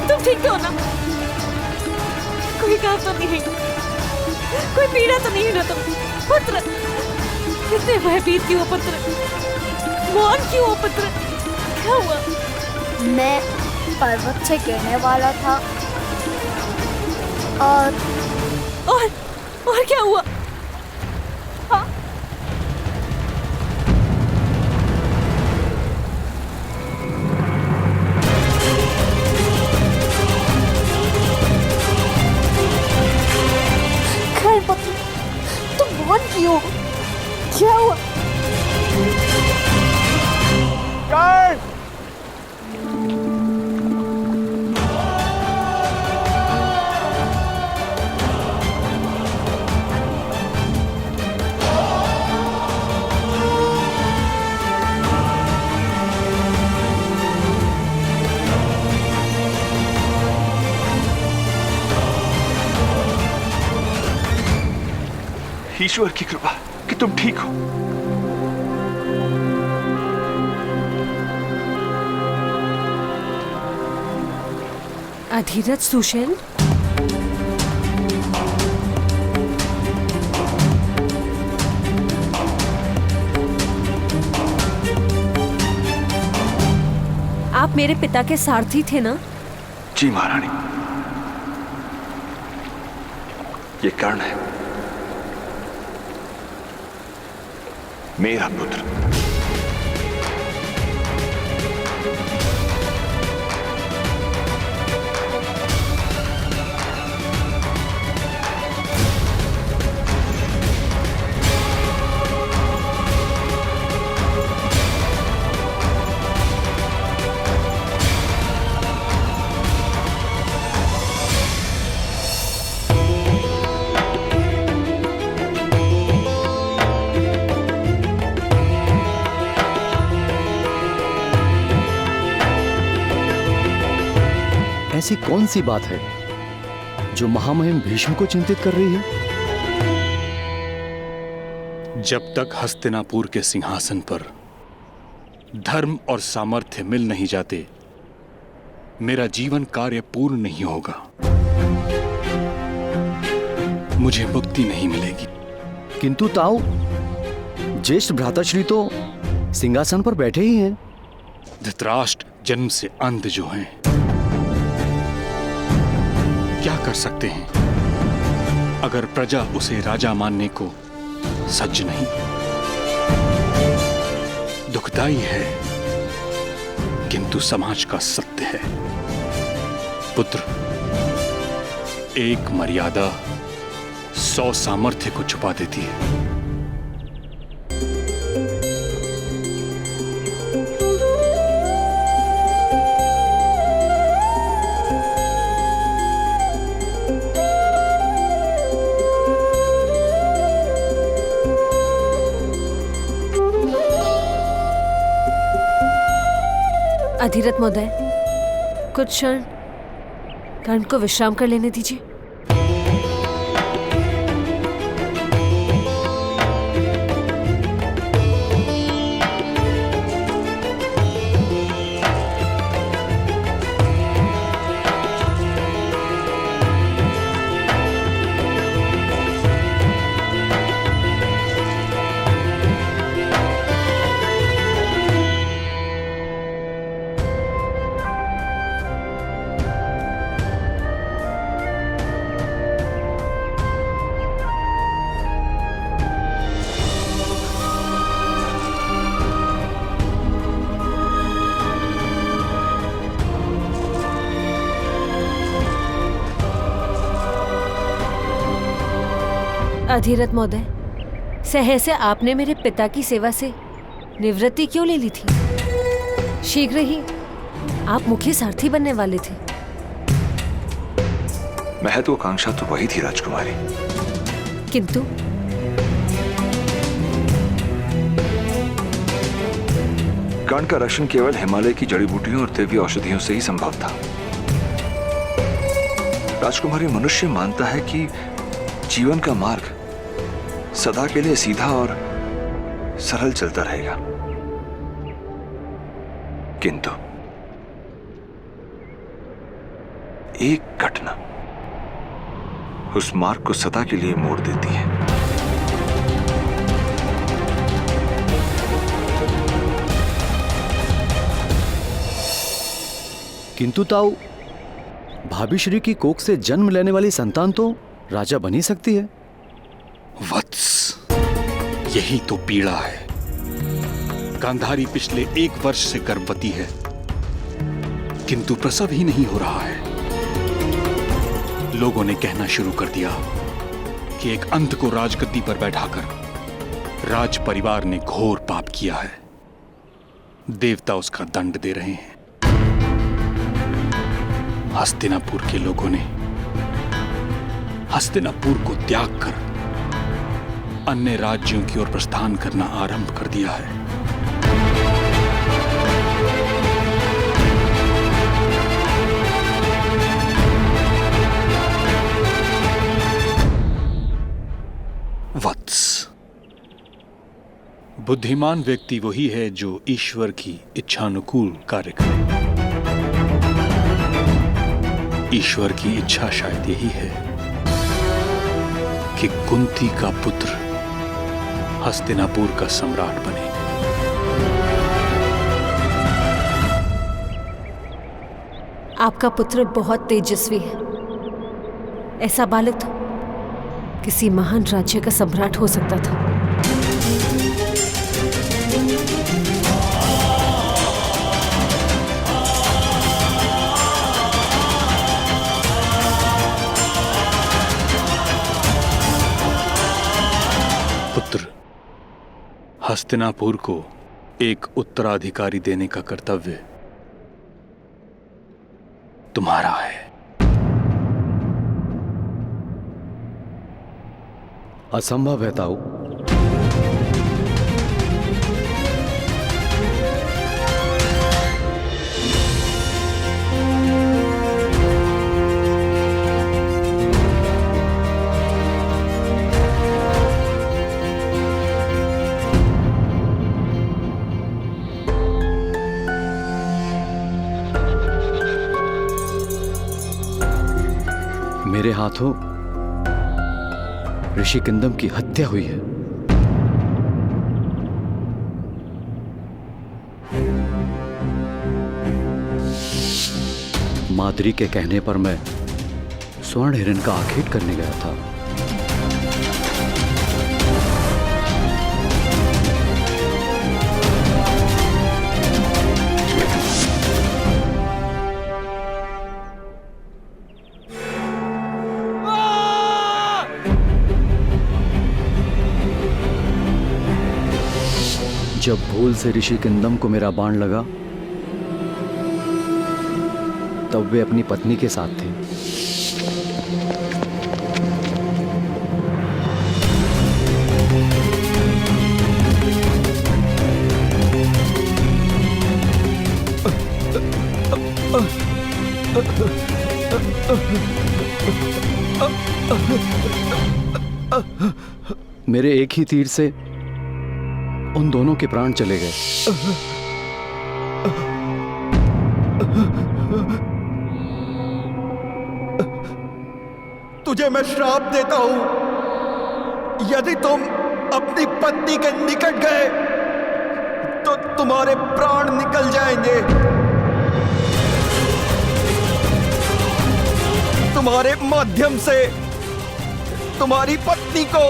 तुम ठीक तो हो ना? कोई घाव तो नहीं है? कोई पीड़ा तो नहीं है ना तुम? पुत्र, कितने भयभीत क्यों हो पुत्र? मौन क्यों हो पुत्र? क्या हुआ? मैं पर्वत से गिरने वाला था और क्या हुआ? हाँ? तुम मौन क्यों? क्या हुआ? ईश्वर की कृपा कि तुम ठीक हो। अधीरज सुशेन, आप मेरे पिता के सारथी थे ना? जी महारानी, ये कर्ण है, मेरा पुत्र। ऐसी कौन सी बात है जो महामहिम भीष्म को चिंतित कर रही है? जब तक हस्तिनापुर के सिंहासन पर धर्म और सामर्थ्य मिल नहीं जाते, मेरा जीवन कार्य पूर्ण नहीं होगा। मुझे मुक्ति नहीं मिलेगी। किंतु ताऊ, ज्येष्ठ भ्राताश्री तो सिंहासन पर बैठे ही हैं। धृतराष्ट्र जन्म से अंध जो हैं, क्या कर सकते हैं अगर प्रजा उसे राजा मानने को सज्ज नहीं? दुखदाई है किंतु समाज का सत्य है। पुत्र, एक मर्यादा 100 सामर्थ्य को छुपा देती है। अधीरथ महोदय, कुछ क्षण कर्ण को विश्राम कर लेने दीजिए। अधीरथ महोदय, सहसा आपने मेरे पिता की सेवा से निवृत्ति क्यों ले ली थी? शीघ्र ही आप मुख्य सारथी बनने वाले थे। महत्वाकांक्षा तो वही थी राजकुमारी, किंतु कर्ण का रक्षण केवल हिमालय की जड़ी बूटियों और दिव्य औषधियों से ही संभव था। राजकुमारी, मनुष्य मानता है कि जीवन का मार्ग सदा के लिए सीधा और सरल चलता रहेगा, किंतु एक घटना उस मार्ग को सदा के लिए मोड़ देती है। किंतु ताऊ, भाभी श्री की कोख से जन्म लेने वाली संतान तो राजा बन ही सकती है। वत्स, यही तो पीड़ा है। गांधारी पिछले 1 वर्ष से गर्भवती है, किंतु प्रसव ही नहीं हो रहा है। लोगों ने कहना शुरू कर दिया कि एक अंध को राजगद्दी पर बैठाकर राज परिवार ने घोर पाप किया है। देवता उसका दंड दे रहे हैं। हस्तिनापुर के लोगों ने हस्तिनापुर को त्याग कर अन्य राज्यों की ओर प्रस्थान करना आरंभ कर दिया है। वत्स, बुद्धिमान व्यक्ति वही है जो ईश्वर की इच्छानुकूल कार्य करे। ईश्वर की इच्छा शायद यही है कि कुंती का पुत्र हस्तिनापुर का सम्राट बने। आपका पुत्र बहुत तेजस्वी है। ऐसा बालक तो किसी महान राज्य का सम्राट हो सकता था। पुत्र, हस्तिनापुर को एक उत्तराधिकारी देने का कर्तव्य तुम्हारा है। असंभव है ताऊ। मेरे हाथों ऋषि किंदम की हत्या हुई है। माद्री के कहने पर मैं स्वर्ण हिरण का आखेट करने गया था। जब भूल से ऋषि किंदम को मेरा बाण लगा तब वे अपनी पत्नी के साथ थे। मेरे एक ही तीर से उन दोनों के प्राण चले गए। तुझे मैं श्राप देता हूं, यदि तुम अपनी पत्नी के निकट गए तो तुम्हारे प्राण निकल जाएंगे। तुम्हारे माध्यम से तुम्हारी पत्नी को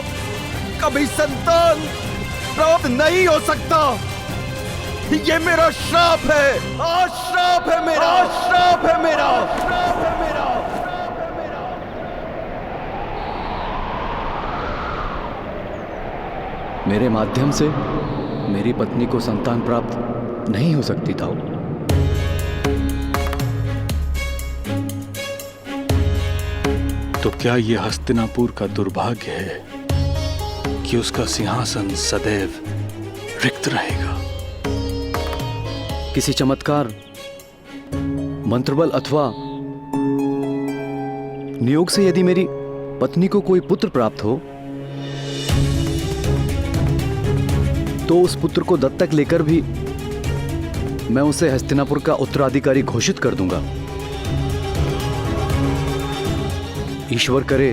कभी संतान प्राप्त नहीं हो सकता। ये मेरा श्राप है। आज श्राप है मेरा। श्राप है मेरा। श्राप है मेरा। मेरे माध्यम से मेरी पत्नी को संतान प्राप्त नहीं हो सकती था। तो क्या यह हस्तिनापुर का दुर्भाग्य है कि उसका सिंहासन सदैव रिक्त रहेगा? किसी चमत्कार, मंत्रबल अथवा नियोग से यदि मेरी पत्नी को कोई पुत्र प्राप्त हो तो उस पुत्र को दत्तक लेकर भी मैं उसे हस्तिनापुर का उत्तराधिकारी घोषित कर दूंगा। ईश्वर करे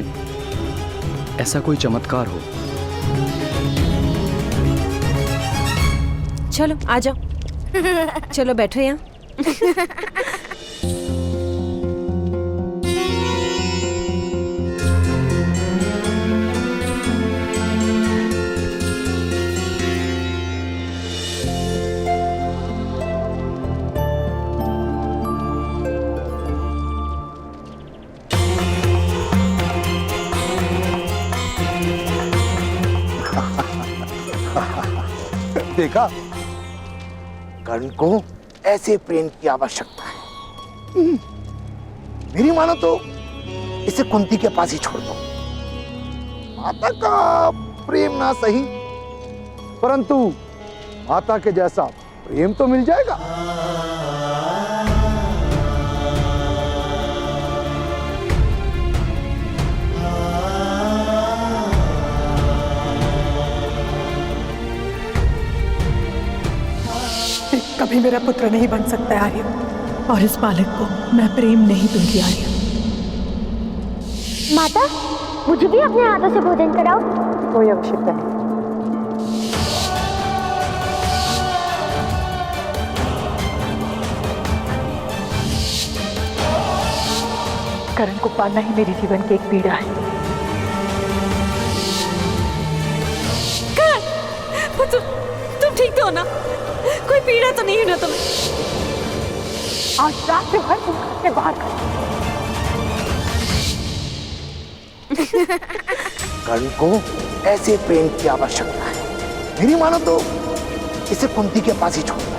ऐसा कोई चमत्कार हो। चलो आ जाओ, चलो बैठो यहाँ। देखा, कर्ण को ऐसे प्रेम की आवश्यकता है। मेरी मानो तो इसे कुंती के पास ही छोड़ दो। माता का प्रेम ना सही, परंतु माता के जैसा प्रेम तो मिल जाएगा। कभी मेरा पुत्र नहीं बन सकता है आर्य, और इस बालक को मैं प्रेम नहीं दूंगी आर्य। माता, मुझे भी अपने हाथों से भोजन कराओ। कोई आवश्यकता नहीं। करण को पालना ही मेरे जीवन की एक पीड़ा है। तुम ठीक तो हो ना? कोई पीड़ा तो नहीं है ना तुम्हें? आज रात से हर दिन से बाहर कर। कर्ण को ऐसे प्रेम की आवश्यकता है। मेरी मानो तो इसे कुंती के पास ही छोड़ दो।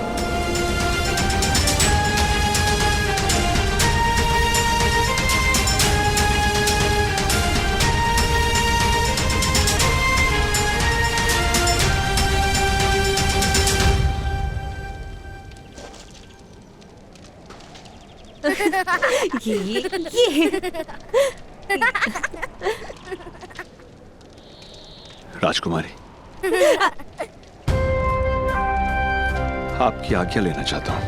ये राजकुमारी, आपकी आज्ञा लेना चाहता हूं।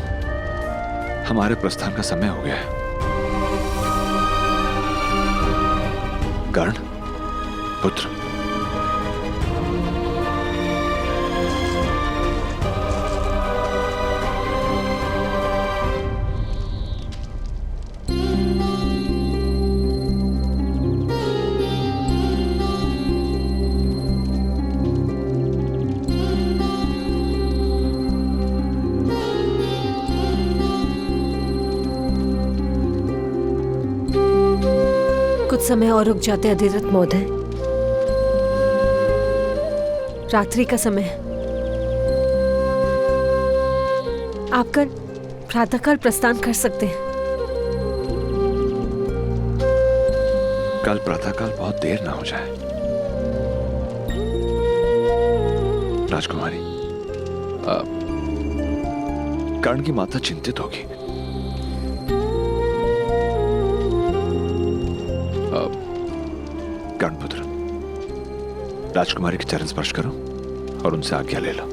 हमारे प्रस्थान का समय हो गया है। कर्ण पुत्र, कुछ समय और रुक जाते अधिरथ महोदय। रात्रि का समय है। आप कल प्रातःकाल प्रस्थान कर सकते हैं। कल प्रातःकाल बहुत देर ना हो जाए। राजकुमारी, कर्ण की माता चिंतित होगी। कर्णपुत्र, राजकुमारी के चरण स्पर्श करो और उनसे आज्ञा ले लो।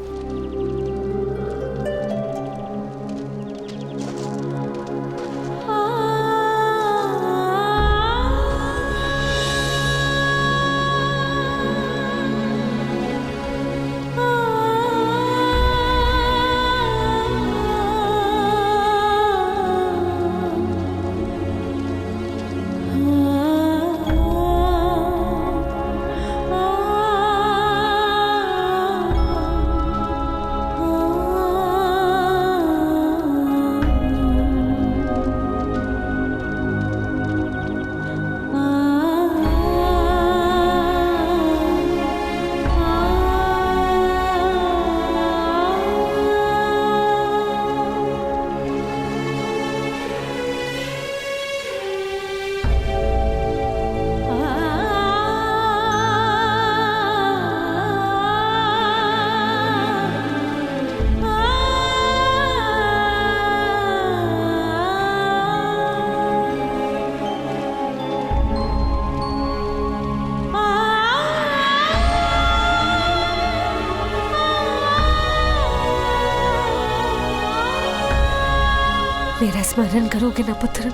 मेरा स्मरण करोगे ना पुत्र?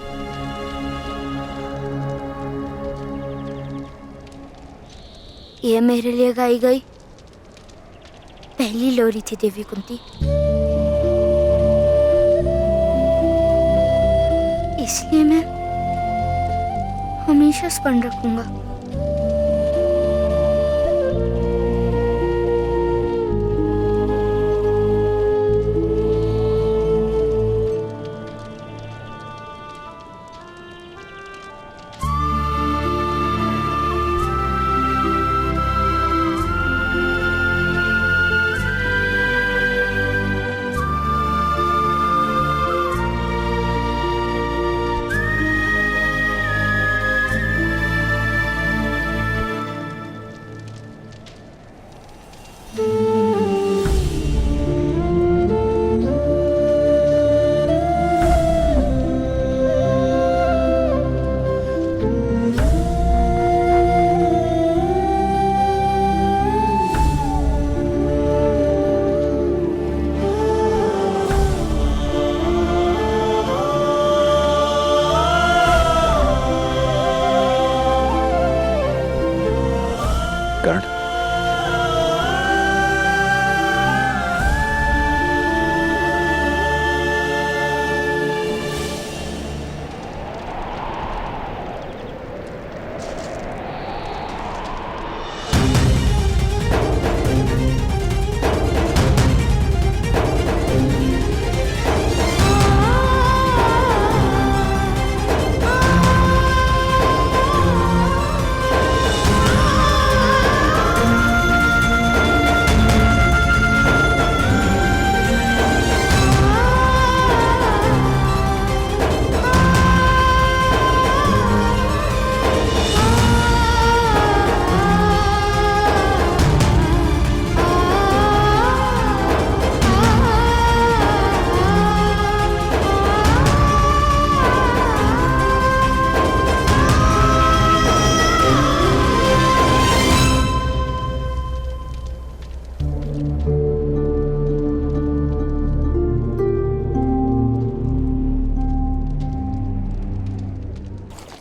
ये मेरे लिए गाई गई पहली लोरी थी देवी कुंती। इसलिए मैं हमेशा स्मरण रखूंगा। कर्ण,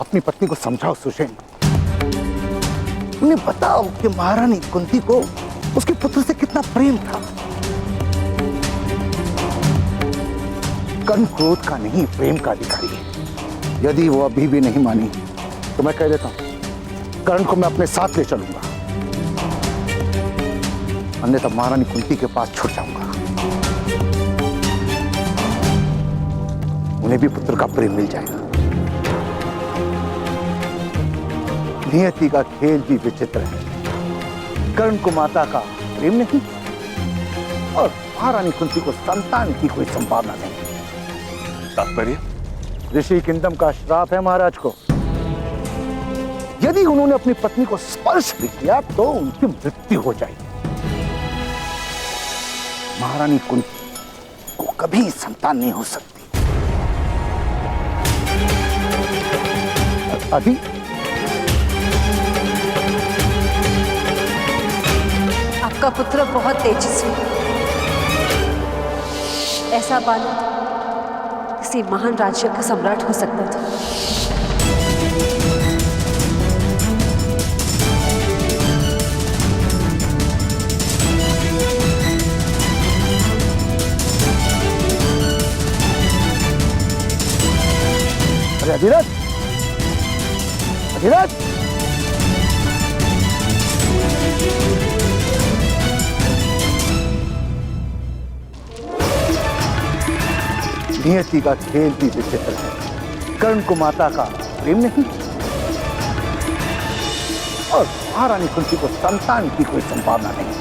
अपनी पत्नी को समझाओ सुषेण। उन्हें बताओ कि महारानी कुंती को उसके पुत्र से कितना प्रेम था। कर्ण क्रोध का नहीं, प्रेम का अधिकारी है। यदि वो अभी भी नहीं मानी तो मैं कह देता हूं कर्ण को मैं अपने साथ ले चलूंगा, अन्यथा महारानी कुंती के पास छुट जाऊंगा। उन्हें भी पुत्र का प्रेम मिल जाएगा। नियति का खेल भी विचित्र है। कर्ण को माता का प्रेम नहीं और महारानी कुंती को संतान की कोई संभावना नहीं। तात्पर्य? ऋषि किंदम का श्राप है महाराज को। यदि उन्होंने अपनी पत्नी को स्पर्श भी किया तो उनकी मृत्यु हो जाएगी। महारानी कुंती को कभी संतान नहीं हो सकती। अभी आपका पुत्र बहुत तेजस्वी है। ऐसा बालक किसी महान राज्य का सम्राट हो सकता था। अरे अधिराज, अधिराज, नियति का खेल भी विचित्र है। कर्ण को माता का प्रेम नहीं और महारानी कुंती को संतान की कोई संभावना नहीं।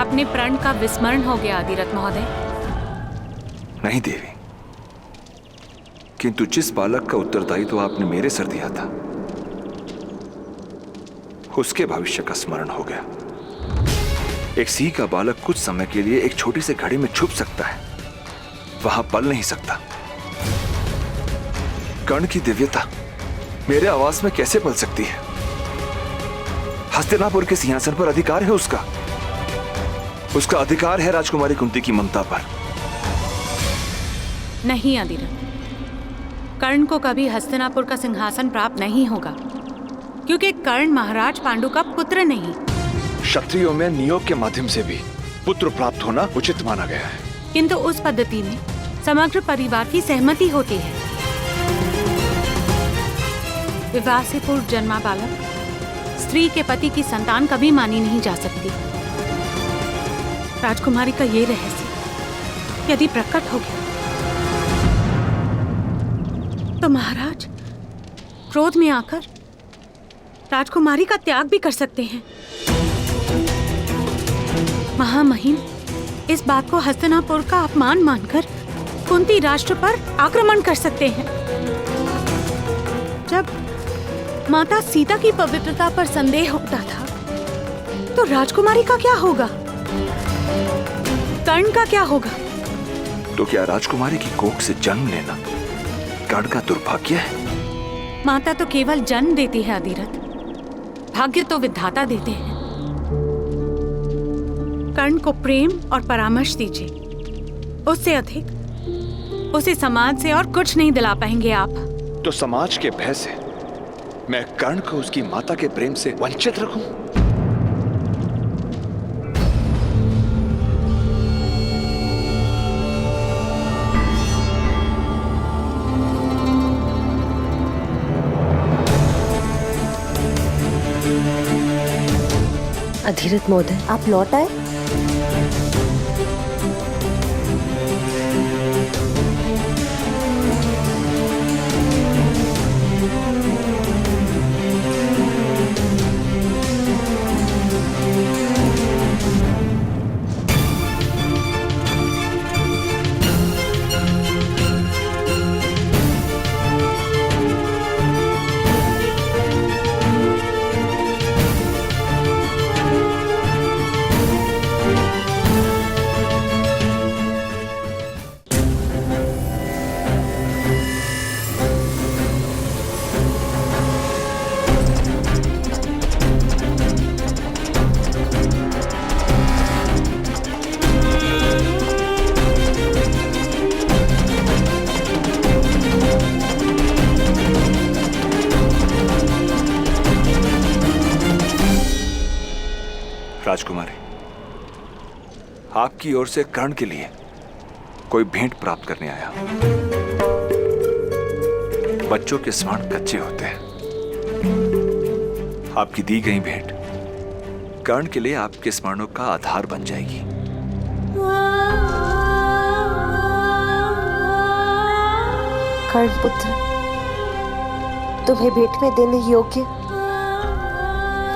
अपने प्रण का विस्मरण हो गया आदिरथ महोदय। नहीं देवी, किंतु जिस बालक का उत्तरदायित्व आपने मेरे सर दिया था उसके भविष्य का स्मरण हो गया। एक सिंह का बालक कुछ समय के लिए एक छोटी सी घड़ी में छुप सकता है, वहां पल नहीं सकता। कर्ण की दिव्यता मेरे आवाज में कैसे पल सकती है? हस्तिनापुर के सिंहासन पर अधिकार है उसका। उसका अधिकार है राजकुमारी कुंती की ममता पर। नहीं अधिरथ, कर्ण को कभी हस्तिनापुर का सिंहासन प्राप्त नहीं होगा, क्योंकि कर्ण महाराज पांडु का पुत्र नहीं। क्षत्रियों में नियोग के माध्यम से भी पुत्र प्राप्त होना उचित माना गया है, किंतु उस पद्धति में समग्र परिवार की सहमति होती है। विवाह से पूर्व जन्मा बालक स्त्री के पति की संतान कभी मानी नहीं जा सकती। राजकुमारी का ये रहस्य यदि प्रकट हो गया तो महाराज क्रोध में आकर राजकुमारी का त्याग भी कर सकते हैं। महामहिम इस बात को हस्तिनापुर का अपमान मानकर कुंती राष्ट्र पर आक्रमण कर सकते हैं। जब माता सीता की पवित्रता पर संदेह होता था तो राजकुमारी का क्या होगा? कर्ण का क्या होगा? तो क्या राजकुमारी की कोख से जन्म लेना कर्ण का दुर्भाग्य है? माता तो केवल जन्म देती है अधिरथ, भाग्य तो विधाता देते हैं। कर्ण को प्रेम और परामर्श दीजिए, उससे अधिक उसे समाज से और कुछ नहीं दिला पाएंगे आप। तो समाज के भय से मैं कर्ण को उसकी माता के प्रेम से वंचित रखूं? अधिरथ महोदय, आप लौट आए? राजकुमारी, आपकी ओर से कर्ण के लिए कोई भेंट प्राप्त करने आया। बच्चों के स्मरण कच्चे होते हैं। आपकी दी गई भेंट कर्ण के लिए आपके स्मरणों का आधार बन जाएगी। कर्ण पुत्र, तुम्हें भेंट में देने योग्य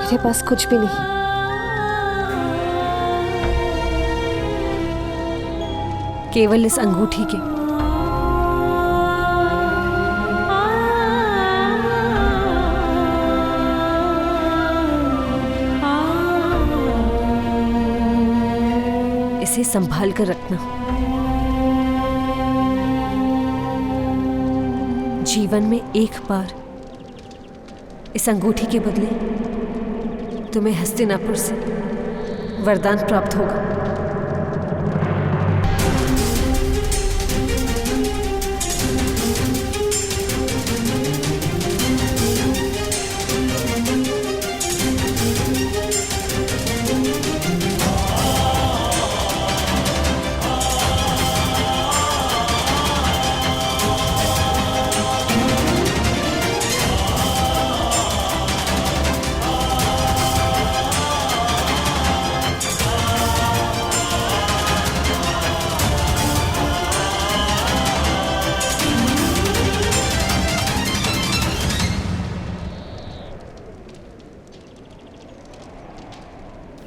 मेरे पास कुछ भी नहीं। केवल इस अंगूठी के। इसे संभाल कर रखना। जीवन में एक बार इस अंगूठी के बदले तुम्हें हस्तिनापुर से वरदान प्राप्त होगा।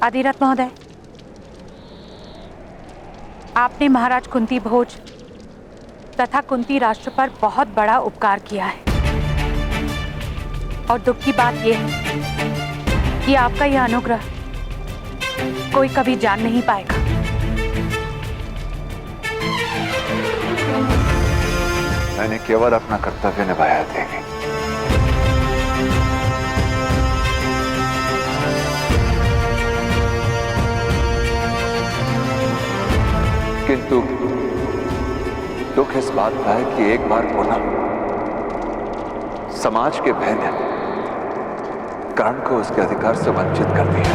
अधिरथ महोदय, आपने महाराज कुंती भोज तथा कुंती राष्ट्र पर बहुत बड़ा उपकार किया है, और दुख की बात यह है कि आपका यह अनुग्रह कोई कभी जान नहीं पाएगा। मैंने केवल अपना कर्तव्य निभाया है देवी। किंतु दुख इस बात का है कि एक बार पुनः समाज के भय ने कर्ण को उसके अधिकार से वंचित कर दिया।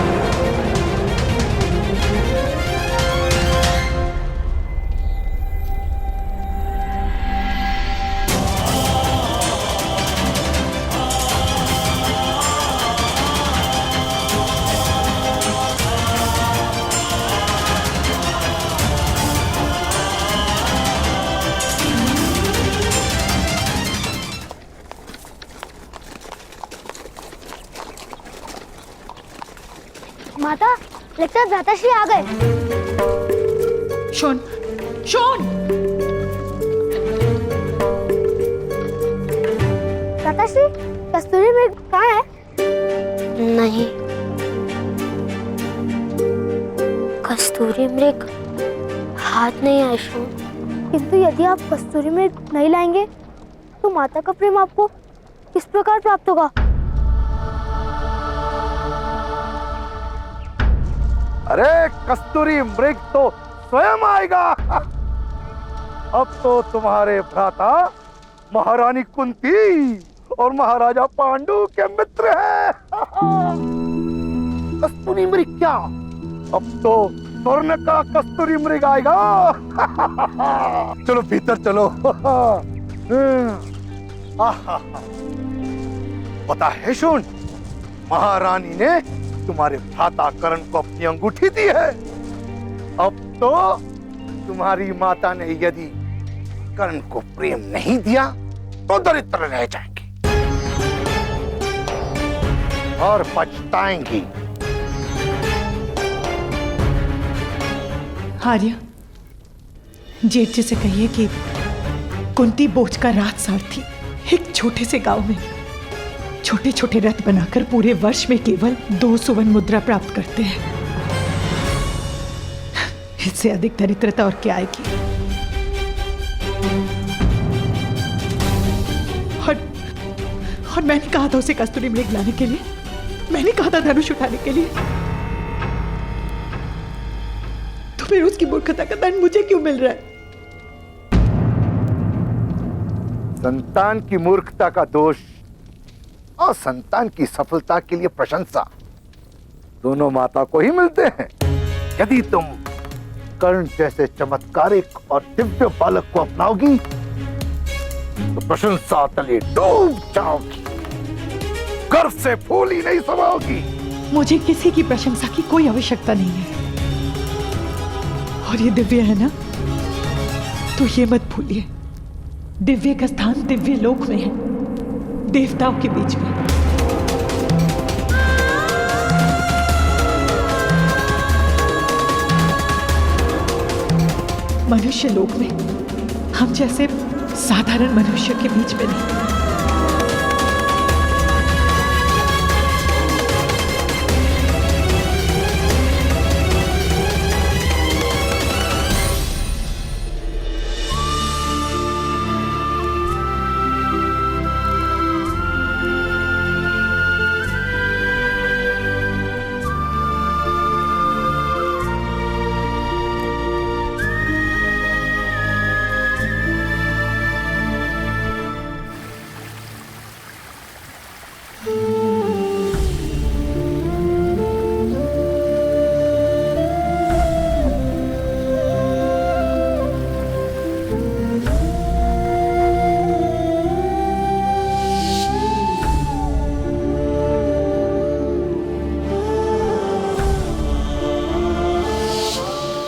माता, लगता है भ्राताश्री आ गए। Shown, shown! भ्राताश्री, कस्तूरी मृग कहाँ है? नहीं, कस्तूरी मृग हाथ नहीं आया शोन। किंतु यदि आप कस्तूरी मृग नहीं लाएंगे तो माता का प्रेम आपको किस प्रकार प्राप्त होगा? अरे कस्तूरी मृग तो स्वयं आएगा। अब तो तुम्हारे भ्राता महारानी कुंती और महाराजा पांडु के मित्र हैं। कस्तूरी मृग क्या, अब तो स्वर्ण का कस्तूरी मृग आएगा। चलो भीतर चलो। पता है सुन, महारानी ने तुम्हारे भ्राता कर्ण को अपनी अंगूठी दी है। अब तो तुम्हारी माता ने यदि कर्ण को प्रेम नहीं दिया तो दरिद्र रह जाएंगे और पछताएंगी। आर्य, जेठ जी से कहिए कि कुंती बोझ का राजसारथी एक छोटे से गांव में छोटे छोटे रथ बनाकर पूरे वर्ष में केवल 2 सुवर्ण मुद्रा प्राप्त करते हैं। इससे अधिक दरिद्रता और क्या आएगी? और मैंने कहा था उसे कस्तूरी मृग लाने के लिए, मैंने कहा था धनुष उठाने के लिए, तो फिर उसकी मूर्खता का दंड मुझे क्यों मिल रहा है? संतान की मूर्खता का दोष और संतान की सफलता के लिए प्रशंसा दोनों माता को ही मिलते हैं। यदि तुम कर्ण जैसे चमत्कारिक और दिव्य बालक को अपनाओगी तो प्रशंसा तले डूब जाओगी, गर्व से फूल ही नहीं समाओगी। मुझे किसी की प्रशंसा की कोई आवश्यकता नहीं है, और ये दिव्य है ना, तो ये मत भूलिए, दिव्य का स्थान दिव्य लोक में है, देवताओं के बीच में। मनुष्य लोक में हम जैसे साधारण मनुष्य के बीच में नहीं।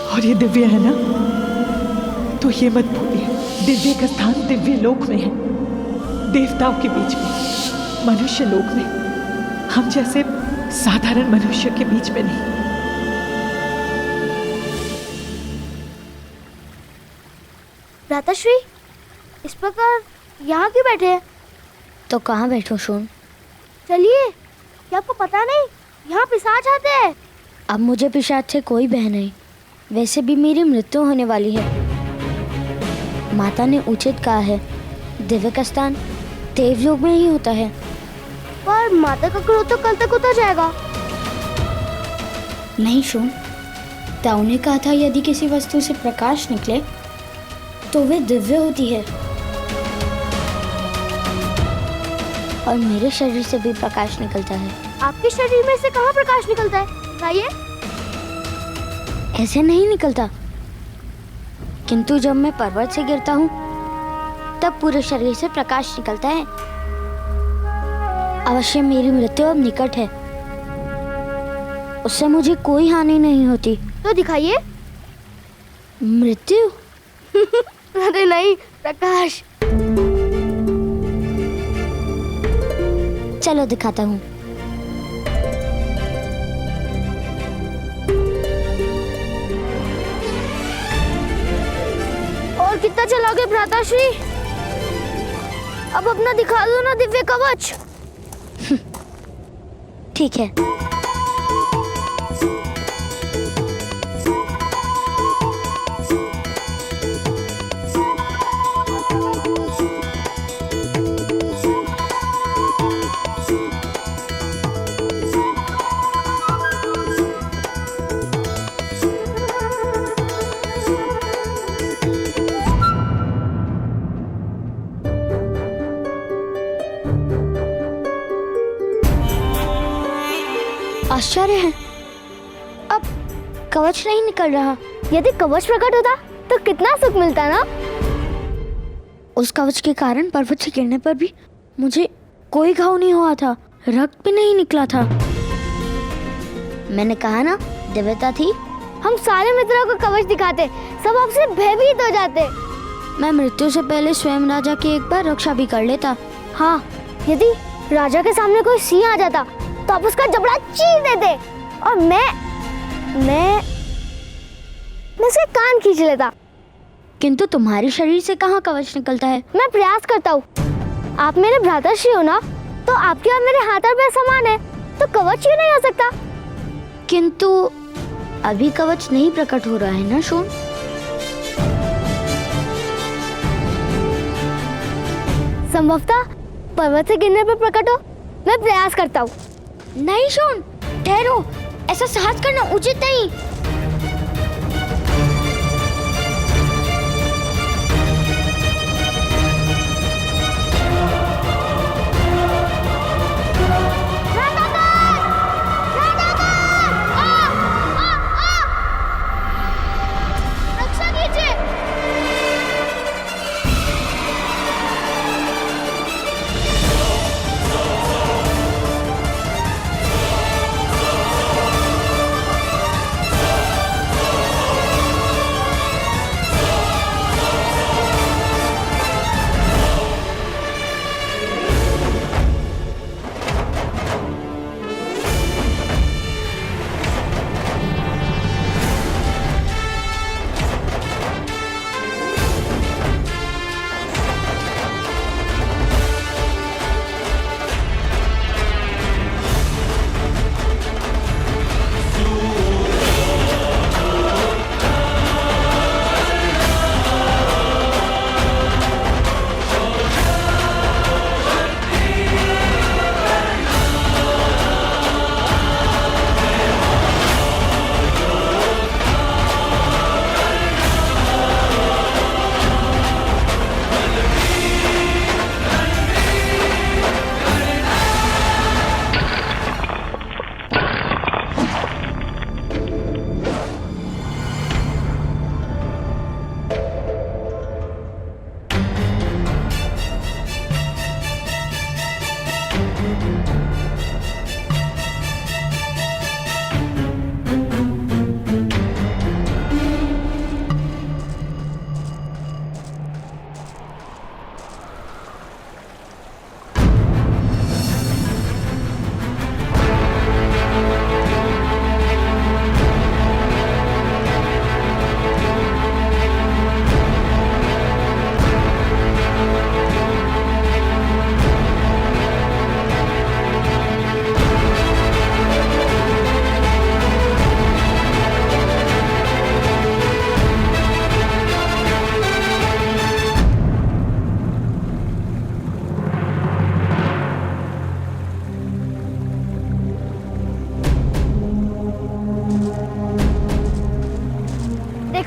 और ये दिव्य है ना, तो ये मत भूलिए, दिव्य का स्थान दिव्य लोक में है, देवताओं के बीच में। मनुष्य लोक में हम जैसे साधारण मनुष्य के बीच में नहीं। भ्राताश्री, इस प्रकार यहाँ क्यों बैठे हैं? तो कहाँ बैठो शोन? चलिए, क्या आपको पता नहीं यहाँ पिशाच आते हैं? अब मुझे पिशाच से कोई भय नहीं। वैसे भी मेरी मृत्यु होने वाली है। माता ने उचित कहा है, दिव्य का स्थान देवलोक में ही होता है। पर माता का क्रोध तो कल तक उतर जाएगा। नहीं सुन, ताऊ ने कहा था यदि किसी वस्तु से प्रकाश निकले तो वे दिव्य होती है। और मेरे शरीर से भी प्रकाश निकलता है। आपके शरीर में से कहाँ प्रकाश निकलता है? बताइए। ऐसे नहीं निकलता, किंतु जब मैं पर्वत से गिरता हूँ तब पूरे शरीर से प्रकाश निकलता है। अवश्य मेरी मृत्यु अब निकट है, उससे मुझे कोई हानि नहीं होती। तो दिखाइए। मृत्यु? अरे नहीं, प्रकाश। चलो दिखाता हूँ। और कितना चलाओगे भ्राताश्री? अब अपना दिखा दो ना दिव्य कवच। ठीक है। आश्चर्य है, अब कवच नहीं निकल रहा। यदि कवच प्रकट होता तो कितना सुख मिलता ना। उस कवच के कारण पर्वत से गिरने पर भी मुझे कोई घाव नहीं हुआ था, रक्त भी नहीं निकला था। मैंने कहा ना, दिव्यता थी। हम सारे मित्रों को कवच दिखाते, सब आपसे भयभीत हो जाते। मैं मृत्यु से पहले स्वयं राजा की एक बार रक्षा भी कर लेता। हाँ, यदि राजा के सामने कोई सिंह आ जाता तो आप उसका जबड़ा चीर देते और मैं उसके कान खींच लेता। किंतु तुम्हारे शरीर से कहाँ कवच निकलता है? मैं प्रयास करता हूँ। आप मेरे भ्राताश्री हो ना, तो आपके और मेरे हाथ और पैर समान है, तो कवच क्यों नहीं हो सकता? किंतु अभी कवच नहीं प्रकट हो रहा है ना शोन? संभवतः पर्वत से गिरने पर प्रकट हो। मैं प्रयास करता हूँ। नहीं शोन, ठहरो, ऐसा साहस करना उचित नहीं। रक्षा कीजिए।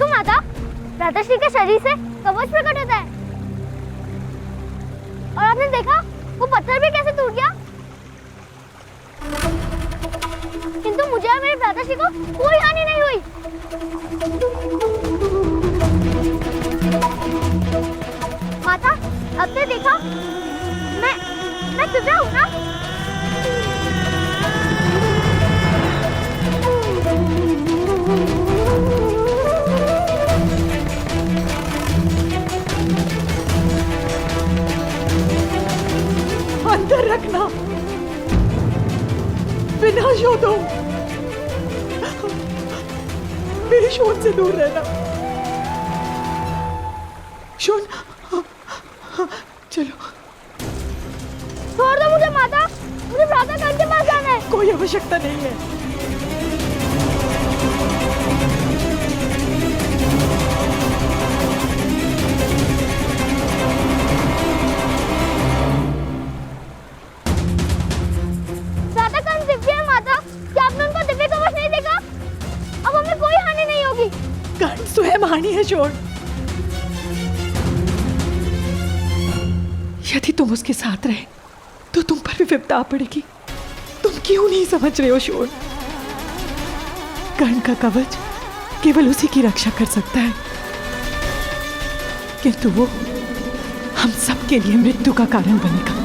देखो माता, राधाश्री के शरीर से कवच प्रकट होता है। और आपने देखा वो पत्थर भी कैसे टूट गया। किंतु मुझे और मेरे राधाश्री को कोई हानि नहीं हुई। माता, अब से देखा मैं दिव्या हूँ ना। अंदर रखना, बिना शो दो, मेरे शोन से दूर रहना। शोन, चलो। छोड़ दो मुझे माता, मुझे प्रातः काल के पास जाना है। कोई आवश्यकता नहीं है। दिव्य है माता, क्या आपने उनको दिव्य कवच नहीं देखा? अब हमें कोई हानि नहीं होगी। कर्ण स्वयं हानि है शोन। यदि तुम उसके साथ रहे तो तुम पर भी विपदा आ पड़ेगी। तुम क्यों नहीं समझ रहे हो शोन? कर्ण का कवच केवल उसी की रक्षा कर सकता है, किंतु वो हम सबके लिए मृत्यु का कारण बनेगा।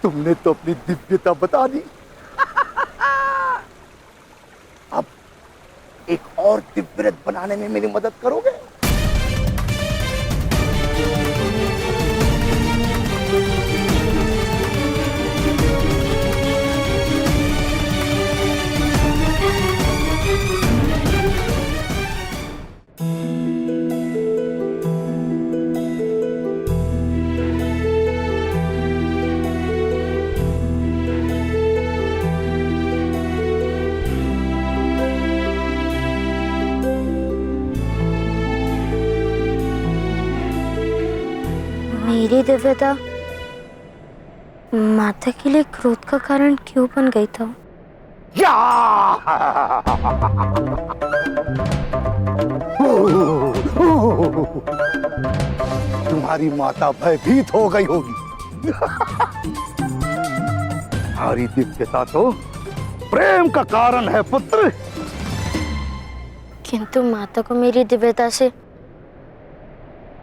तुमने तो अपनी दिव्यता बता दी। अब एक और दिव्य रथ बनाने में मेरी मदद करोगे? मेरी दिव्यता माता के लिए क्रोध का कारण क्यों बन गई था? तुम्हारी माता भयभीत हो गई होगी। तुम्हारी दिव्यता तो प्रेम का कारण है पुत्र। किंतु माता को मेरी दिव्यता से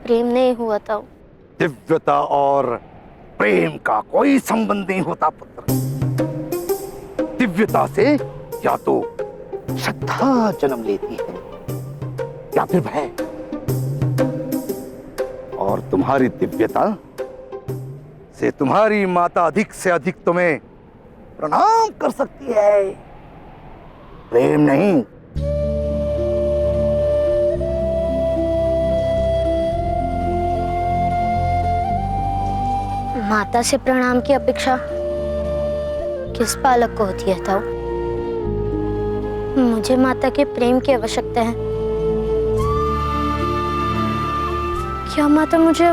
प्रेम नहीं हुआ था। दिव्यता और प्रेम का कोई संबंध नहीं होता पुत्र। दिव्यता से या तो श्रद्धा जन्म लेती है या फिर भय। और तुम्हारी दिव्यता से तुम्हारी माता अधिक से अधिक तुम्हें प्रणाम कर सकती है, प्रेम नहीं। माता से प्रणाम की अपेक्षा किस बालक को होती है ताऊ? मुझे माता के प्रेम की आवश्यकता है। क्या माता मुझे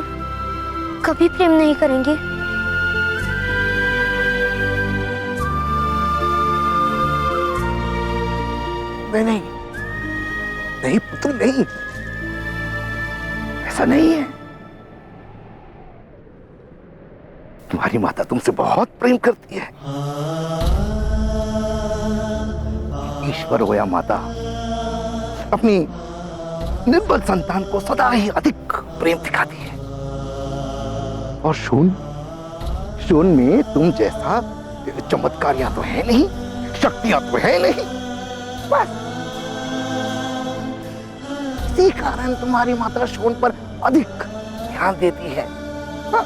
कभी प्रेम नहीं करेंगी? नहीं, नहीं पुत्र नहीं, ऐसा नहीं है। तुम्हारी माता तुमसे बहुत प्रेम करती है। ईश्वर हो या माता, अपनी निर्बल संतान को सदा ही अधिक प्रेम दिखाती है। और शून में तुम जैसा चमत्कारियां तो है नहीं, शक्तियां तो है नहीं, बस इसी कारण तुम्हारी माता शून पर अधिक ध्यान देती है। हाँ?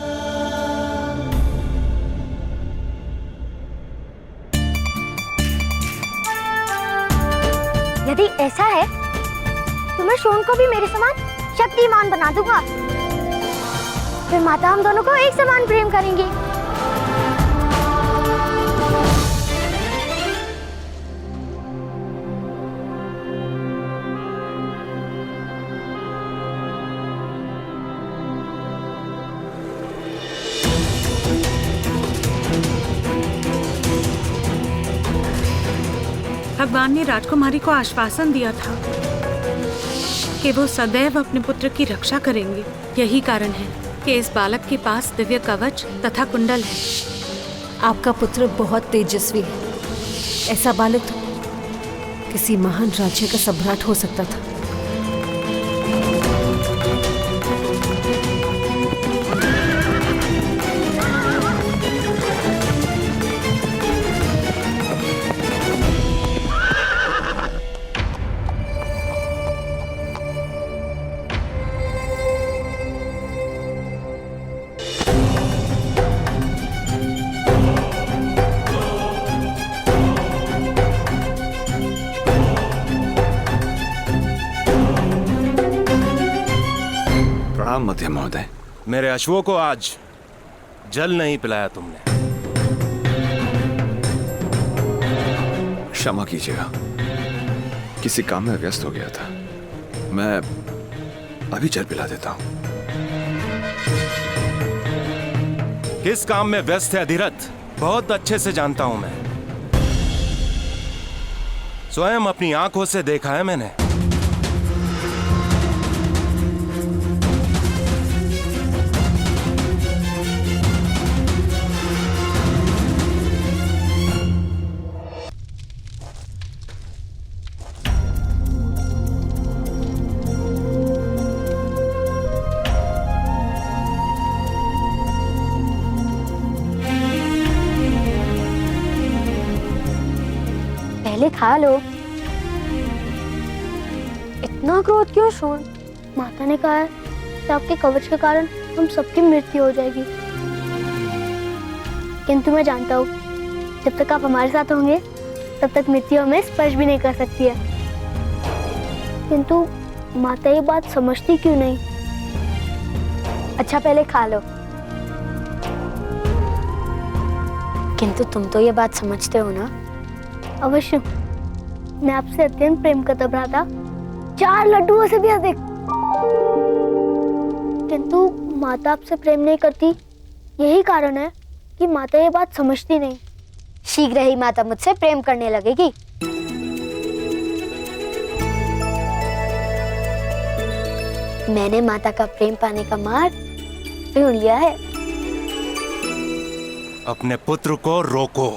यदि ऐसा है तो मैं शोन को भी मेरे समान शक्तिमान बना दूंगा। फिर माता हम दोनों को एक समान प्रेम करेंगी। भगवान ने राजकुमारी को आश्वासन दिया था कि वो सदैव अपने पुत्र की रक्षा करेंगे। यही कारण है कि इस बालक के पास दिव्य कवच तथा कुंडल है। आपका पुत्र बहुत तेजस्वी है। ऐसा बालक तो किसी महान राज्य का सम्राट हो सकता था। प्रणाम मध्यम महोदय। मेरे अश्वों को आज जल नहीं पिलाया तुमने। क्षमा कीजिएगा, किसी काम में व्यस्त हो गया था। मैं अभी जल पिला देता हूं। किस काम में व्यस्त है अधिरथ, बहुत अच्छे से जानता हूं मैं। स्वयं अपनी आंखों से देखा है मैंने। पहले खा लो। इतना क्रोध क्यों शोन? माता ने कहा है कि आपके कवच के कारण हम सबकी मृत्यु हो जाएगी। किंतु मैं जानता हूँ जब तक आप हमारे साथ होंगे तब तक मृत्यु हमें स्पर्श भी नहीं कर सकती है। किंतु माता ये बात समझती क्यों नहीं? अच्छा पहले खा लो। किंतु तुम तो ये बात समझते हो ना? अवश्य, मैं आपसे अत्यंत प्रेम करता भ्राता, 4 लड्डुओं से भी अधिक। किंतु माता आपसे प्रेम नहीं करती, यही कारण है कि माता ये बात समझती नहीं। शीघ्र ही माता मुझसे प्रेम करने लगेगी। मैंने माता का प्रेम पाने का मार्ग ढूंढ लिया है। अपने पुत्र को रोको,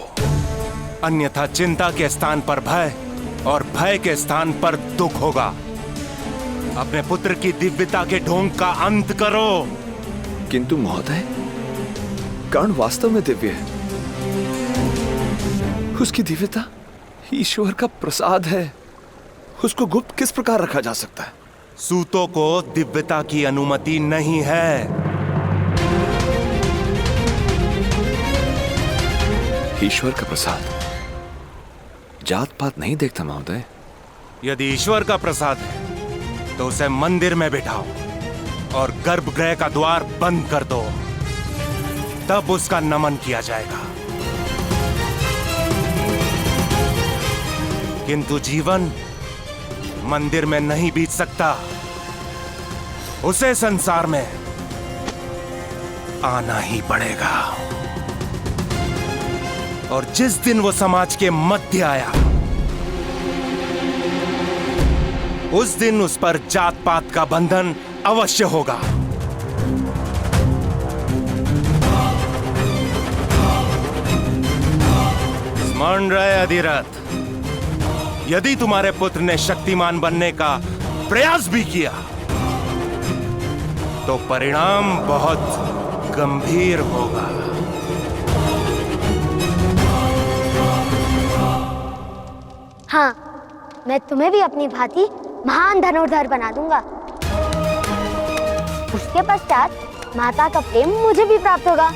अन्यथा चिंता के स्थान पर भय और भय के स्थान पर दुख होगा। अपने पुत्र की दिव्यता के ढोंग का अंत करो। किंतु महोदय, कर्ण वास्तव में दिव्य है। उसकी दिव्यता ईश्वर का प्रसाद है। उसको गुप्त किस प्रकार रखा जा सकता है? सूतों को दिव्यता की अनुमति नहीं है। ईश्वर का प्रसाद जात पात नहीं देखता महोदय। यदि ईश्वर का प्रसाद है तो उसे मंदिर में बिठाओ और गर्भगृह का द्वार बंद कर दो, तब उसका नमन किया जाएगा। किंतु जीवन मंदिर में नहीं बीत सकता, उसे संसार में आना ही पड़ेगा। और जिस दिन वो समाज के मध्य आया, उस दिन उस पर जात पात का बंधन अवश्य होगा। स्मरण रहे अधिरथ, यदि तुम्हारे पुत्र ने शक्तिमान बनने का प्रयास भी किया तो परिणाम बहुत गंभीर होगा। हाँ, मैं तुम्हें भी अपनी भांति महान धनुर्धर बना दूंगा। उसके पश्चात माता का प्रेम मुझे भी प्राप्त होगा।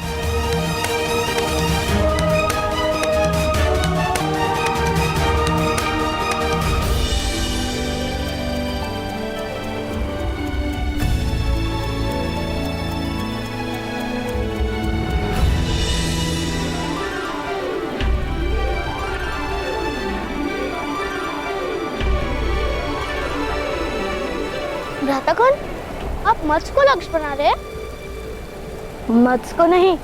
भ्राता कौन? आप मत्स्य को लक्ष्य बना रहे हैं? मत्स्य को नहीं,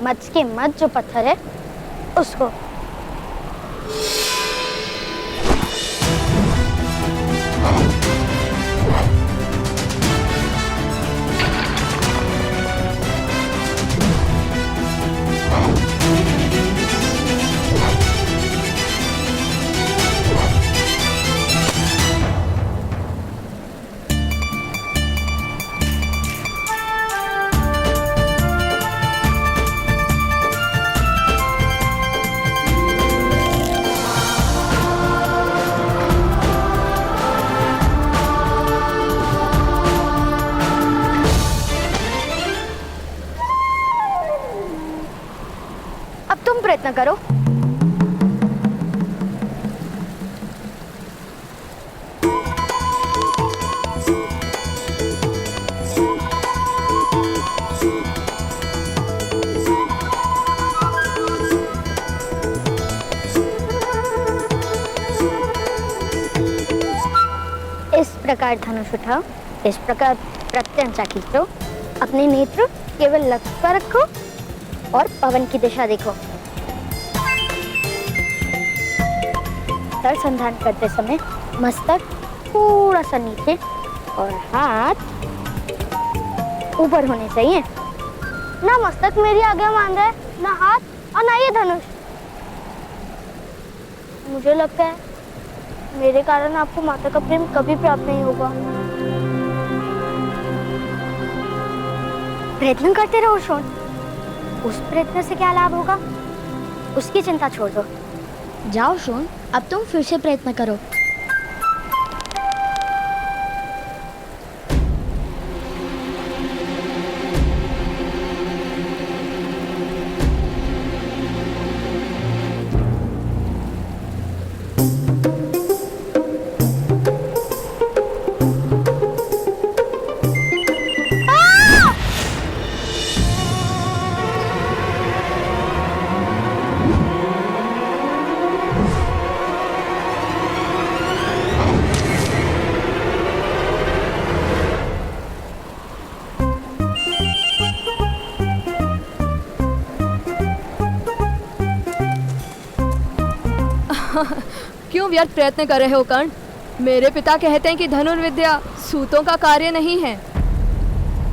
मत्स्य के मत जो पत्थर है उसको। अब तुम प्रयत्न करो। इस प्रकार धनुष उठाओ, इस प्रकार प्रत्यंचा खींचो, अपने नेत्र केवल लक्ष्य पर रखो और पवन की दिशा देखो। संधान करते समय मस्तक थोड़ा सा नीचे और हाथ ऊपर होने चाहिए। ना मस्तक मेरी आज्ञा मान रहा है, ना हाथ और ना ये धनुष। मुझे लगता है मेरे कारण आपको माता का प्रेम कभी प्राप्त नहीं होगा। प्रयत्न करते रहो शोन, उस प्रयत्न से क्या लाभ होगा उसकी चिंता छोड़ दो। जाओ शोन, अब तुम फिर से प्रयत्न करो। क्यों व्यर्थ प्रयत्न कर रहे हो कर्ण? मेरे पिता कहते हैं कि धनुर्विद्या सूतों का कार्य नहीं है।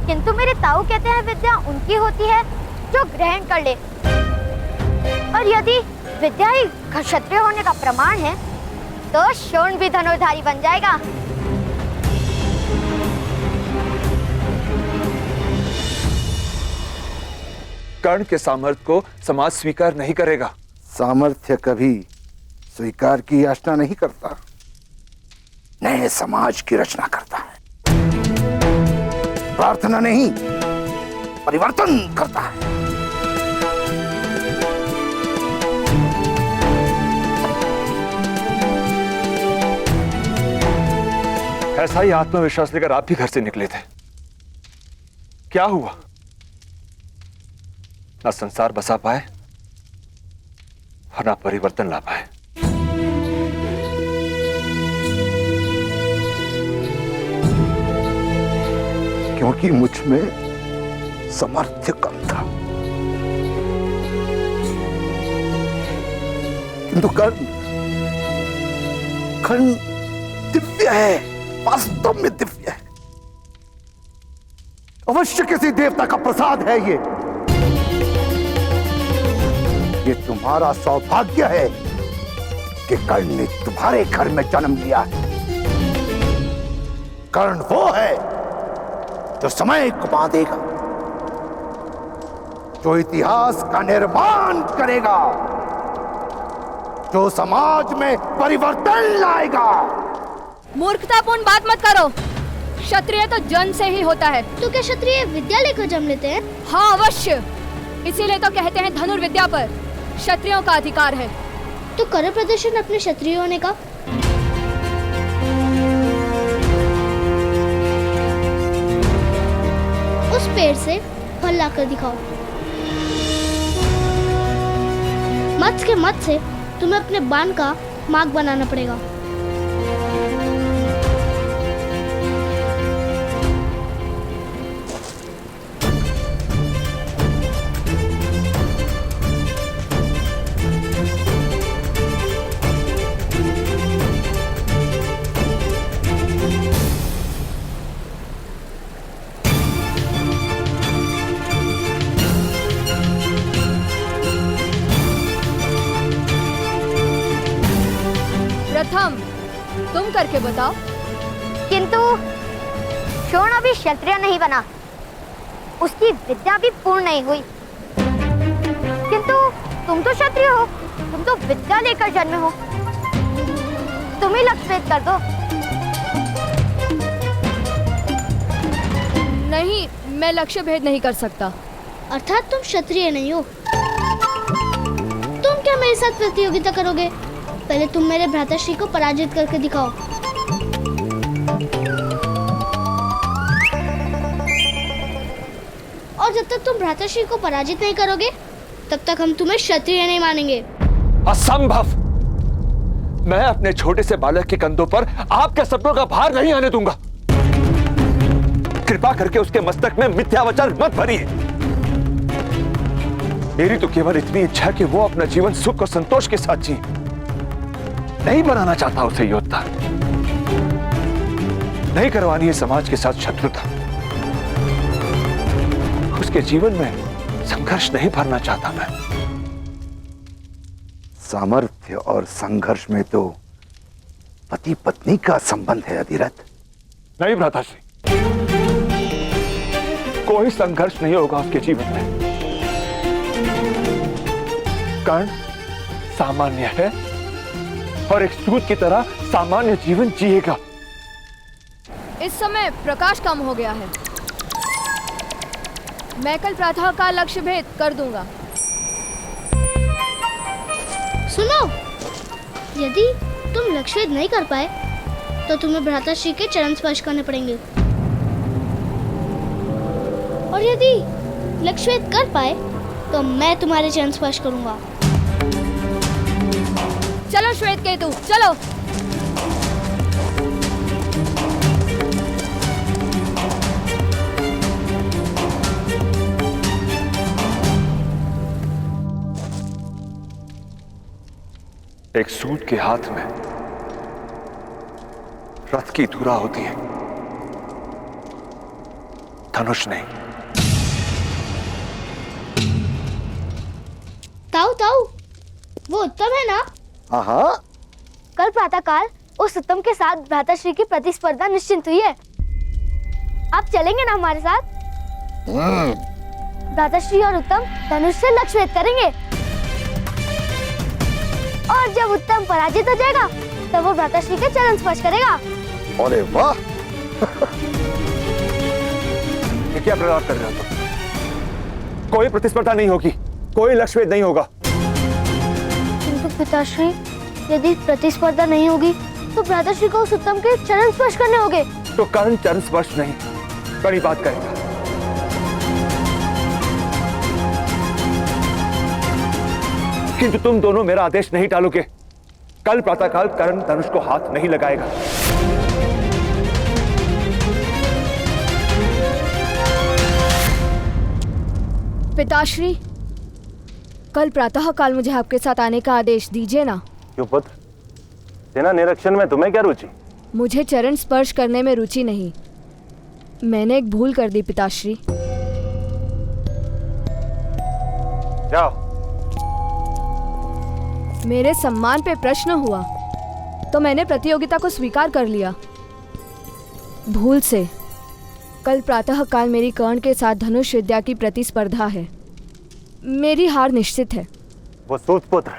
किंतु मेरे ताऊ कहते हैं विद्या उनकी होती है जो ग्रहण कर ले। और यदि विद्या ही क्षत्रिय होने का प्रमाण है तो शोण भी धनुर्धारी बन जाएगा। कर्ण के सामर्थ्य को समाज स्वीकार नहीं करेगा। सामर्थ्य कभी स्वीकार की याचना नहीं करता, नए समाज की रचना करता है। प्रार्थना नहीं, परिवर्तन करता है। ऐसा ही आत्मविश्वास लेकर आप भी घर से निकले थे। क्या हुआ? ना संसार बसा पाए और ना परिवर्तन ला पाए। क्योंकि मुझ में सामर्थ्य कम था। किंतु कर्ण दिव्य है, वास्तव में दिव्य है। अवश्य किसी देवता का प्रसाद है ये तुम्हारा सौभाग्य है कि कर्ण ने तुम्हारे घर में जन्म लिया है। कर्ण वो है जो समय को बांधेगा, जो इतिहास का निर्माण करेगा, जो समाज में परिवर्तन लाएगा। मूर्खतापूर्ण बात मत करो। क्षत्रिय तो जन्म से ही होता है। तो क्या क्षत्रिय विद्या लेकर जन्म लेते हैं? हाँ अवश्य, इसीलिए तो कहते हैं धनुर्विद्या पर क्षत्रियों का अधिकार है। तो करो प्रदर्शन अपने क्षत्रिय होने का। उस पेड़ से फल लाकर दिखाओ। मत्स्य के मत से तुम्हें अपने बाण का मार्ग बनाना पड़ेगा। प्रथम तुम करके बताओ। किंतु शोण अभी क्षत्रिय नहीं बना, उसकी विद्या भी पूर्ण नहीं हुई। किंतु तुम तो क्षत्रिय हो, तुम तो विद्या लेकर जन्मे हो, तुम ही लक्ष्यभेद कर दो। नहीं, मैं लक्ष्य भेद नहीं कर सकता। अर्थात तुम क्षत्रिय नहीं हो। तुम क्या मेरे साथ प्रतियोगिता करोगे? पहले तुम मेरे भ्राताश्री को पराजित करके दिखाओ। और जब तक तुम भ्राताश्री को पराजित नहीं करोगे, तब तक हम तुम्हें क्षत्रिय नहीं मानेंगे। असंभव! मैं अपने छोटे से बालक के कंधों पर आपके सपनों का भार नहीं आने दूंगा। कृपा करके उसके मस्तक में मिथ्या वचन मत भरिए। मेरी तो केवल इतनी इच्छा कि वो अपना जीवन सुख और संतोष के साथ जी। नहीं बनाना चाहता उसे योद्धा, नहीं करवानी है समाज के साथ शत्रुता, उसके जीवन में संघर्ष नहीं भरना चाहता मैं। सामर्थ्य और संघर्ष में तो पति पत्नी का संबंध है अधिरथ। नहीं भ्राताश्री, कोई संघर्ष नहीं होगा उसके जीवन में। कर्ण सामान्य है और एक सूत की तरह सामान्य जीवन जिएगा। इस समय प्रकाश कम हो गया है, मैं कल प्रातः का लक्ष्य भेद कर दूंगा। सुनो, यदि तुम लक्ष्य भेद नहीं कर पाए तो तुम्हें भ्राताश्री के चरण स्पर्श करने पड़ेंगे, और यदि लक्ष्य भेद कर पाए तो मैं तुम्हारे चरण स्पर्श करूंगा। चलो श्वेत केतु, चलो। एक सूत के हाथ में रथ की धुरा होती है, धनुष नहीं। ताऊ ताऊ, वो उत्तम है ना? हाँ। कल प्रातःकाल उस उत्तम के साथ भ्राताश्री की प्रतिस्पर्धा निश्चित हुई है। आप चलेंगे ना हमारे साथ? भ्राताश्री और उत्तम धनुष से लक्ष्य भेद करेंगे, और जब उत्तम पराजित हो जाएगा तब वो भ्राताश्री के चरण स्पर्श करेगा। अरे वाह! ये क्या प्रयास कर रहे हो तुम? कोई प्रतिस्पर्धा नहीं होगी, कोई लक्ष्य भेद नहीं होगा। किंतु पिताश्री, यदि प्रतिस्पर्धा नहीं होगी तो भ्राताश्री को उस उत्तम के चरण स्पर्श करने होंगे। तो कर्ण चरण स्पर्श नहीं, बड़ी बात करेगा। किंतु तुम दोनों मेरा आदेश नहीं टालोगे। कल प्रातःकाल कर्ण धनुष को हाथ नहीं लगाएगा। पिताश्री, कल प्रातःकाल मुझे आपके साथ आने का आदेश दीजिए ना। क्यों पुत्र, सेना निरीक्षण में तुम्हें क्या रुचि? मुझे चरण स्पर्श करने में रुचि नहीं। मैंने एक भूल कर दी पिताश्री। जाओ। मेरे सम्मान पे प्रश्न हुआ तो मैंने प्रतियोगिता को स्वीकार कर लिया। भूल से कल प्रातःकाल मेरी कर्ण के साथ धनुष विद्या की प्रतिस्पर्धा है। मेरी हार निश्चित है। वो सूतपुत्र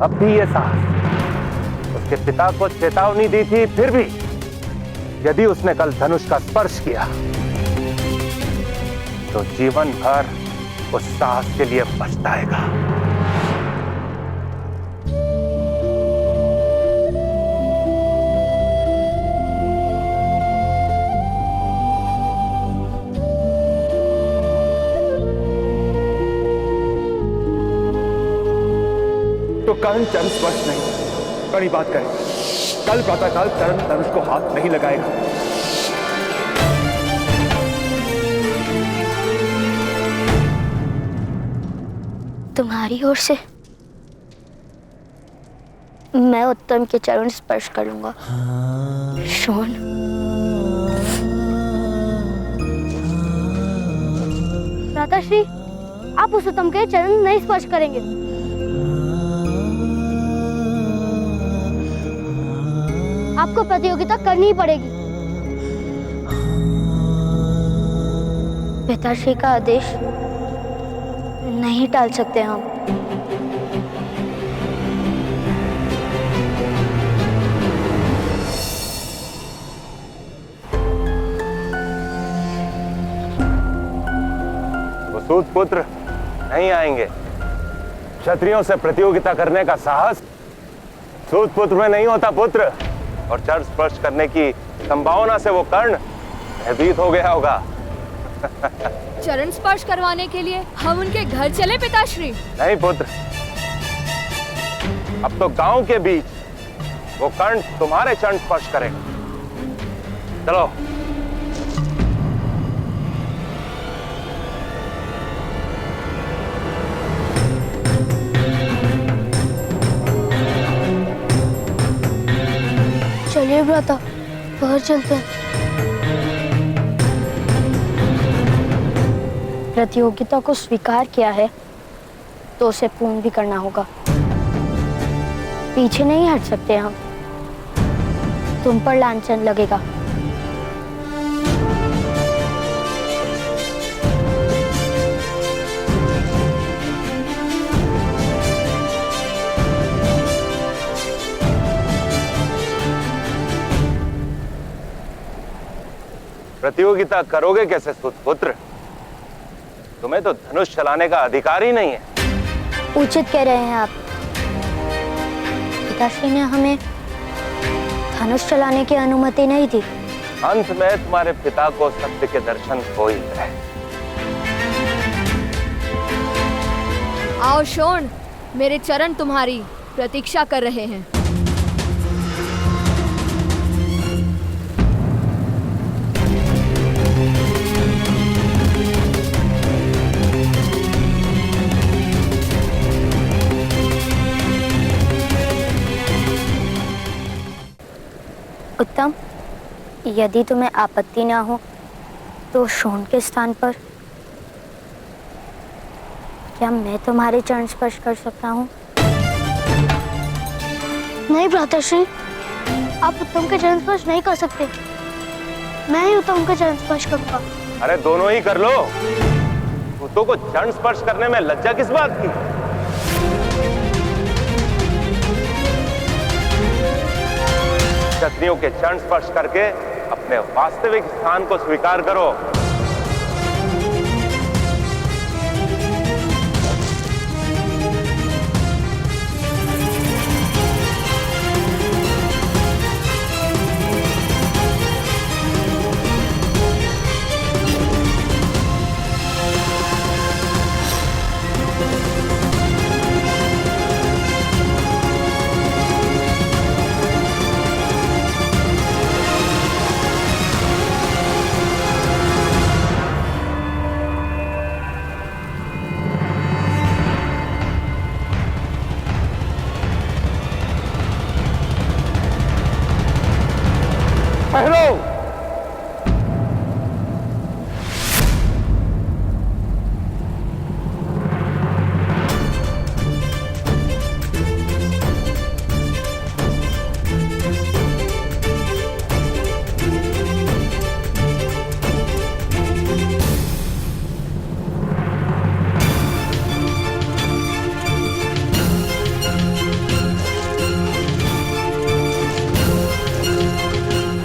अब भी ये साहस उसके पिता को चेतावनी दी थी, फिर भी यदि उसने कल धनुष का स्पर्श किया तो जीवन भर उस साहस के लिए पछताएगा। तो कर्ण चरण स्पर्श नहीं, बड़ी बात करें। कल प्रातःकाल कर्ण धनुष को हाथ नहीं लगाएगा। तुम्हारी ओर से मैं उत्तम के चरण स्पर्श करूंगा। शोण, भ्राताश्री, आप उस उत्तम के चरण नहीं स्पर्श करेंगे। आपको प्रतियोगिता करनी ही पड़ेगी। पिताश्री का आदेश नहीं टाल सकते हम। सूत पुत्र नहीं आएंगे। क्षत्रियों से प्रतियोगिता करने का साहस सूत पुत्र में नहीं होता पुत्र। और चरण स्पर्श करने की संभावना से वो कर्ण भयभीत हो गया होगा। चरण स्पर्श करवाने के लिए हम उनके घर चले पिताश्री? नहीं पुत्र, अब तो गांव के बीच वो कर्ण तुम्हारे चरण स्पर्श करेगा। चलो। चलिए भ्राता, बाहर चलते हैं। प्रतियोगिता को स्वीकार किया है तो उसे पूर्ण भी करना होगा। पीछे नहीं हट सकते हम। तुम पर लांछन लगेगा। प्रतियोगिता करोगे कैसे सुपुत्र? तुम्हें तो धनुष चलाने का अधिकार ही नहीं है। उचित कह रहे हैं आप। पिताश्री ने हमें धनुष चलाने की अनुमति नहीं दी। अंत में तुम्हारे पिता को सत्य के दर्शन हो ही गए। आओ शोण, मेरे चरण तुम्हारी प्रतीक्षा कर रहे हैं। उत्तम, यदि तुम्हें आपत्ति ना हो तो शोण के स्थान पर क्या मैं तुम्हारे चरण स्पर्श कर सकता हूँ? नहीं भ्राताश्री, आप उत्तम के चरण स्पर्श नहीं कर सकते। मैं ही उत्तम के चरण स्पर्श करूंगा। अरे दोनों ही कर लो। भूतों को चरण स्पर्श करने में लज्जा किस बात की? क्षत्रियों के चरण स्पर्श करके अपने वास्तविक स्थान को स्वीकार करो।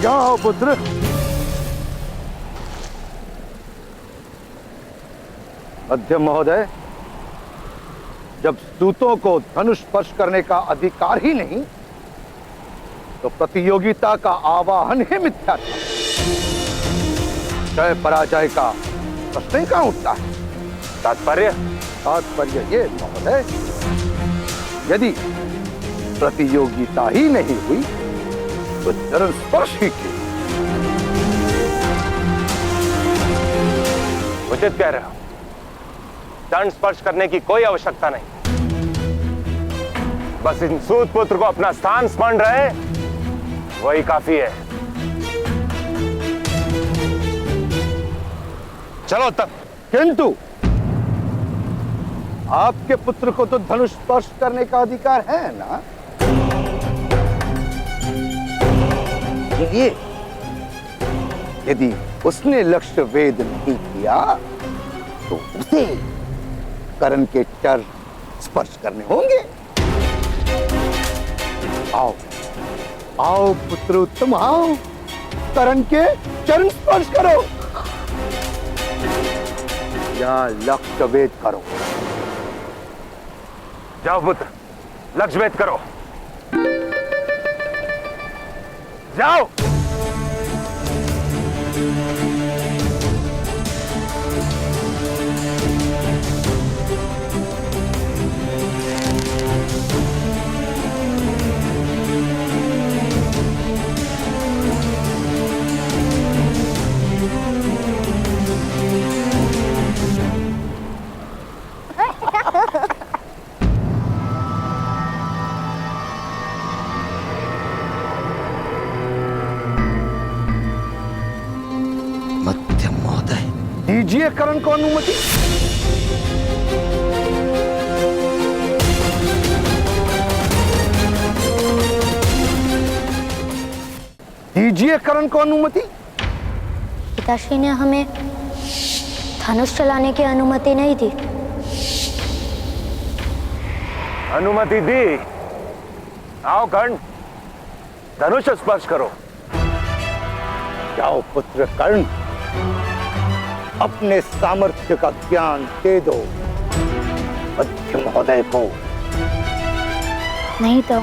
जाओ पुत्र। मध्यम महोदय, जब सूतों को धनुष स्पर्श करने का अधिकार ही नहीं तो प्रतियोगिता का आवाहन ही मिथ्या था। जय पराजय का प्रश्न ही कहां उठता है? तात्पर्य ये महोदय, यदि प्रतियोगिता ही नहीं हुई तो चरण स्पर्श ही क्यों? उचित कह रहे हो। चरण स्पर्श करने की कोई आवश्यकता नहीं। बस इन सूत पुत्र को अपना स्थान स्मरण रहे, वही काफी है। चलो तब। किंतु आपके पुत्र को तो धनुष स्पर्श करने का अधिकार है ना? इसीलिए यदि उसने लक्ष्य वेद नहीं किया तो उसे कर्ण के चर स्पर्श करने होंगे। आओ आओ पुत्र उत्तम, आओ कर्ण के चरण स्पर्श करो या लक्ष्य वेद करो। जाओ पुत्र, लक्ष्य भेद करो। जाओ। मध्यम महोदय, दीजिए कर्ण को अनुमति। दीजिए कर्ण को अनुमति। पिताश्री ने हमें धनुष चलाने की अनुमति नहीं दी। अनुमति दी। आओ कर्ण, धनुष स्पर्श करो। जाओ पुत्र कर्ण, अपने सामर्थ्य का ज्ञान दे दो मध्य महोदय को। नहीं तो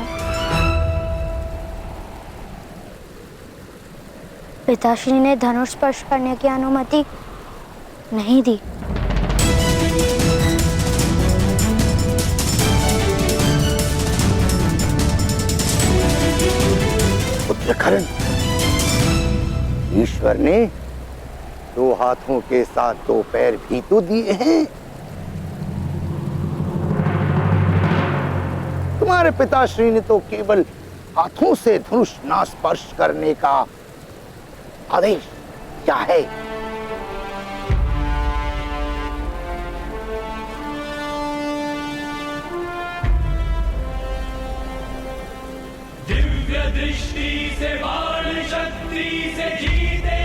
पिताश्री ने धनुष स्पर्श करने की अनुमति नहीं दी। पुत्र कर्ण, ईश्वर ने 2 हाथों के साथ 2 पैर भी तो दिए हैं। तुम्हारे पिताश्री ने तो केवल हाथों से धनुष ना स्पर्श करने का आदेश क्या है। दिव्य दृष्टि से बाण शक्ति से जीते